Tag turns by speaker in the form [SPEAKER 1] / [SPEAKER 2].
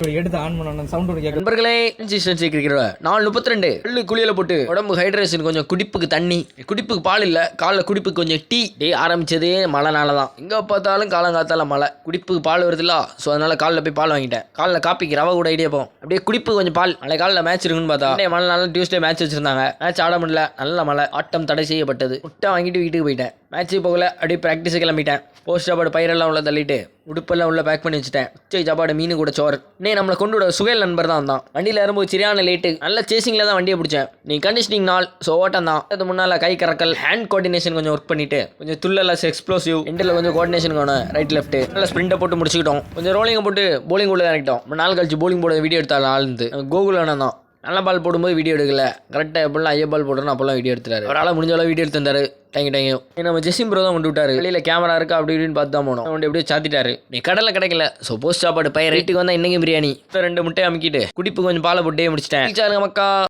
[SPEAKER 1] எடுத்து ஆன் பண்ண சவுண்ட் கேட்க
[SPEAKER 2] நண்பர்களே, கன்சிஸ்டன்சி கிரிக்கெட் 4:32 பல்லு குளியல போட்டு உடம்பு ஹைட்ரேஷன், கொஞ்சம் குடிப்புக்கு தண்ணி, குடிப்புக்கு பால் இல்ல, காலைல குடிப்புக்கு கொஞ்சம் டீ. டே ஆரம்பிச்சதே மழைனால தான். எங்க பார்த்தாலும் காலங்காத்தால மழை, குடிப்புக்கு பால் வருதுல்ல. ஸோ அதனால காலைல போய் பால் வாங்கிட்டேன். காலைல காப்பிக்கு ரவை கூட ஐடியா போகும். அப்படியே குடிப்பு கொஞ்சம் பால். நாளை காலைல மேட்ச் இருக்குன்னு பார்த்தா மழை நாள் டியூஸ்டே மேட்ச் வச்சிருந்தாங்க. மேட்ச் ஆட முடியல, நல்ல மழை, ஆட்டம் தடை செய்யப்பட்டது. முட்டை வாங்கிட்டு வீட்டுக்கு போயிட்டேன். மேட்ச்சு போகல, அப்படியே ப்ராக்டிஸுக்கு கிளம்பிட்டேன். போஸ்ட் சாப்பாடு பயிரெல்லாம் உள்ள தள்ளிட்டு உடுப்பெல்லாம் உள்ள பேக் பண்ணி வச்சுட்டேன். உச்சை சாப்பாடு மீன் கூட சோறு. நீ நம்மளை கொண்டு விட சுகைல் நண்பர் தான் வந்தான். வண்டியில் ஏறும்போது சரியான லேட்டு, நல்ல சேசிங்கில் தான் வண்டியை பிடிச்சேன். நீ கண்டிஷனிங் நாள், ஸோ ஓட்டம் தான். அது முன்னால் கை கறக்கல், ஹேண்ட் கோஆர்டினேஷன் கொஞ்சம் ஒர்க் பண்ணிட்டு, கொஞ்சம் துள்ளலஸ் எக்ஸ்ப்ளோசிவ், எண்டில் கொஞ்சம் கோஆர்டினேஷன் வேணும், ரைட் லெஃப்ட் நல்ல ஸ்ப்ரிண்டை போட்டு முடிச்சுக்கிட்டோம். கொஞ்சம் ரோலிங்கை போட்டு போலிங் உள்ள இறக்கிட்டோம். நாள் கழிச்சு போலிங் போட வீடியோ எடுத்தாலும் ஆளுந்து கோகுல் அண்ணன் தான். நல்ல பால் போடும்போது வீடியோ எடுக்கல, கரெக்டாக எப்படிலாம் ஐயா பால் போடுறோம் அப்போல்லாம் வீடியோ எடுத்துறாரு. அவரால் முடிஞ்ச அளவு வீடியோ எடுத்து தந்தாரு. தேங்க்யூ. நம்ம ஜெசிம் ப்ரோ தான் கொண்டு விட்டாரு. வெளியில் கேமரா இருக்கா அப்படி இப்படின்னு பார்த்து தான் போனோம். அவன் எப்படியே சாத்திட்டாரு. நீ கடலை கிடைக்கல, ஸோ போஸ்ட் சாப்பாடு பயிர் வீட்டுக்கு வந்தால் இன்னைக்கு பிரியாணி 2 முட்டையை அமுக்கிட்டு குடிப்பு கொஞ்சம் பாலை போட்டே முடிச்சிட்டேன். மக்கா.